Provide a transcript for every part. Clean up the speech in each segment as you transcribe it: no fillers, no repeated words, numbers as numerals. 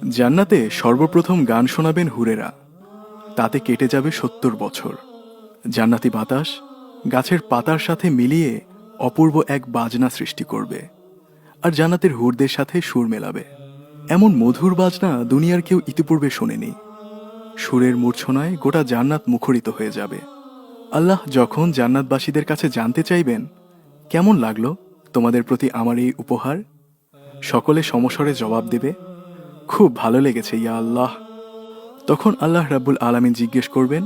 জান্নাতে সর্বপ্রথম গান শোনাবেন হুরেরা। তাতে কেটে যাবে ৭০ বছর। জান্নাতি বাতাস গাছের পাতার সাথে মিলিয়ে অপূর্ব এক বাজনা সৃষ্টি করবে, আর জান্নাতের হুরদের সাথে সুর মেলাবে। এমন মধুর বাজনা দুনিয়ার কেউ ইতিপূর্বে শোনেনি। সুরের মূর্ছনায় গোটা জান্নাত মুখরিত হয়ে যাবে। আল্লাহ যখন জান্নাতবাসীদের কাছে জানতে চাইবেন, কেমন লাগলো তোমাদের প্রতি আমার এই উপহার, সকলে সমস্বরে জবাব দেবে, খুব ভালো লেগেছে ইয়া আল্লাহ। তখন আল্লাহ রাব্বুল আলামিন জিজ্ঞেস করবেন,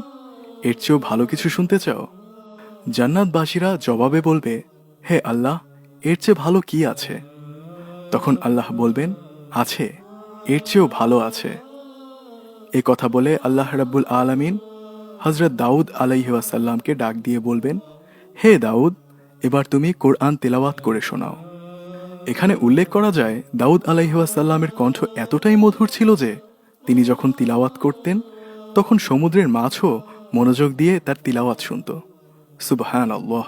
এর চেয়েও ভালো কিছু শুনতে চাও? জান্নাতবাসীরা জবাবে বলবে, হে আল্লাহ, এর চেয়ে ভালো কি আছে? তখন আল্লাহ বলবেন, আছে, এর চেয়েও ভালো আছে। এ কথা বলে আল্লাহ রাব্বুল আলামিন হযরত দাউদ আলাইহি ওয়াসাল্লামকে ডাক দিয়ে বলবেন, হে দাউদ, এবার তুমি কোরআন তেলাওয়াত করে শোনাও। এখানে উল্লেখ করা যায়, দাউদ আলাইহি ওয়াসাল্লামের কণ্ঠ এতটাই মধুর ছিল যে তিনি যখন তিলাওয়াত করতেন তখন সমুদ্রের মাছও মনোযোগ দিয়ে তার তিলাওয়াত শুনত। সুবহানাল্লাহ।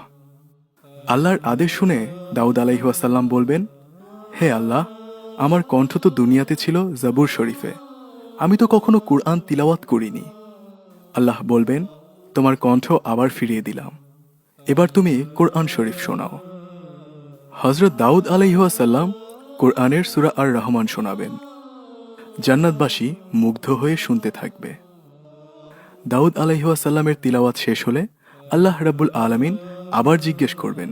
আল্লাহর আদেশ শুনে দাউদ আলাইহি ওয়াসাল্লাম বলবেন, হে আল্লাহ, আমার কণ্ঠ তো দুনিয়াতে ছিল জাবুর শরীফে, আমি তো কখনো কুরআন তিলাওয়াত করিনি। আল্লাহ বলবেন, তোমার কণ্ঠ আবার ফিরিয়ে দিলাম, এবার তুমি কোরআন শরীফ শোনাও। হযরত দাউদ আলাইহি ওয়াসাল্লাম কোরআনের সূরা আর রহমান শোনাবেন। জান্নাতবাসী মুগ্ধ হয়ে শুনতে থাকবে। দাউদ আলাইহি ওয়াসাল্লামের তিলাওয়াত শেষ হলে আল্লাহ রাব্বুল আলামিন আবার জিজ্ঞেস করবেন,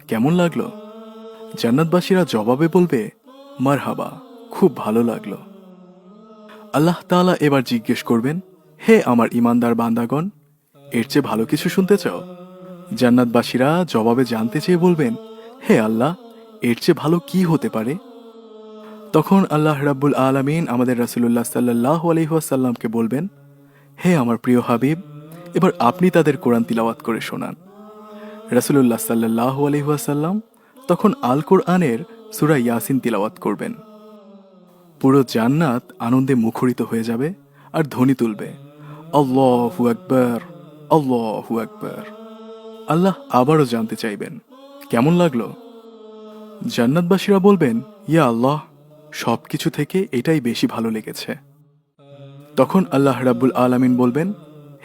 কেমন লাগলো? জান্নাতবাসীরা জবাবে বলবে, মারহাবা, খুব ভালো লাগলো। আল্লাহ তাআলা এবার জিজ্ঞেস করবেন, হে আমার ঈমানদার বান্দাগণ, এর চেয়ে ভালো কিছু শুনতে চাও? জান্নাতবাসীরা জবাবে জানতে চেয়ে বলবেন, হে আল্লাহ, এর চেয়ে ভালো কি হতে পারে? তখন আল্লাহ রাব্বুল আলামিন আমাদের রাসূলুল্লাহ সাল্লাল্লাহু আলাইহি ওয়াসাল্লামকে বলবেন, হে আমার প্রিয় হাবিব, এবার আপনি তাদের কোরআন তিলাওয়াত করে শোনান। রাসূলুল্লাহ সাল্লাল্লাহু আলাইহি ওয়াসাল্লাম তখন আল কোরআনের সূরা ইয়াসিন তিলাওয়াত করবেন। পুরো জান্নাত আনন্দে মুখরিত হয়ে যাবে আর ধ্বনি তুলবে, আল্লাহু আকবার, আল্লাহু আকবার। আল্লাহ আবারও জানতে চাইবেন, কেমন লাগলো? জান্নাতবাসীরা বলবেন, ইয়া আল্লাহ, সবকিছু থেকে এটাই বেশি ভালো লেগেছে। তখন আল্লাহ রাব্বুল আলামিন বলবেন,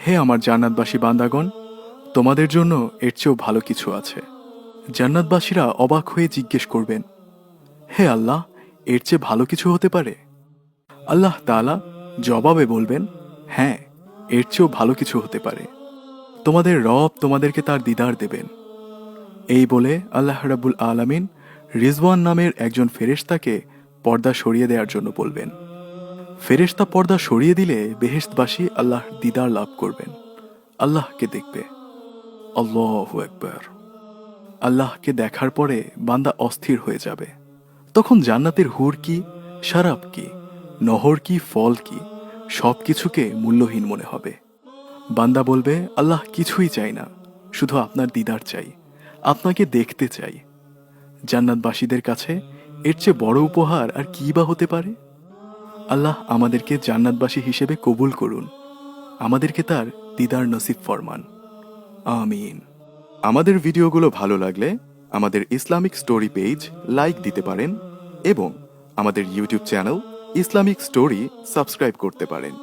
হে আমার জান্নাতবাসী বান্দাগণ, তোমাদের জন্য এর চেয়েও ভালো কিছু আছে। জান্নাতবাসীরা অবাক হয়ে জিজ্ঞেস করবেন, হে আল্লাহ, এর চেয়ে ভালো কিছু হতে পারে? আল্লাহ তাআলা জবাবে বলবেন, হ্যাঁ, এর চেয়েও ভালো কিছু হতে পারে। তোমাদের রব তোমাদেরকে তার দিদার দেবেন। এই বলে আল্লাহ রাব্বুল আলামিন রিজওয়ান নামের একজন ফেরেশতাকে পর্দা সরিয়ে দেওয়ার জন্য বলবেন। ফেরেশতা পর্দা সরিয়ে দিলে বেহেশতবাসী আল্লাহর দিদার লাভ করবেন, আল্লাহকে দেখবে। আল্লাহু আকবার। আল্লাহকে দেখার পরে বান্দা অস্থির হয়ে যাবে। তখন জান্নাতের হুর কি, শরাব কি, নহর কি, ফল কি, সব কিছুকে মূল্যহীন মনে হবে। বান্দা বলবে, আল্লাহ, কিছুই চাই না, শুধু আপনার দিদার চাই, আপনাকে দেখতে চাই। জান্নাতবাসীদের কাছে এর চেয়ে বড় উপহার আর কি বা হতে পারে? আল্লাহ আমাদেরকে জান্নাতবাসী হিসেবে কবুল করুন, আমাদেরকে তার দিদার নসিব ফরমান, আমিন। আমাদের ভিডিওগুলো ভালো লাগলে আমাদের ইসলামিক স্টোরি পেজ লাইক দিতে পারেন এবং আমাদের YouTube channel Islamic story subscribe করতে পারেন।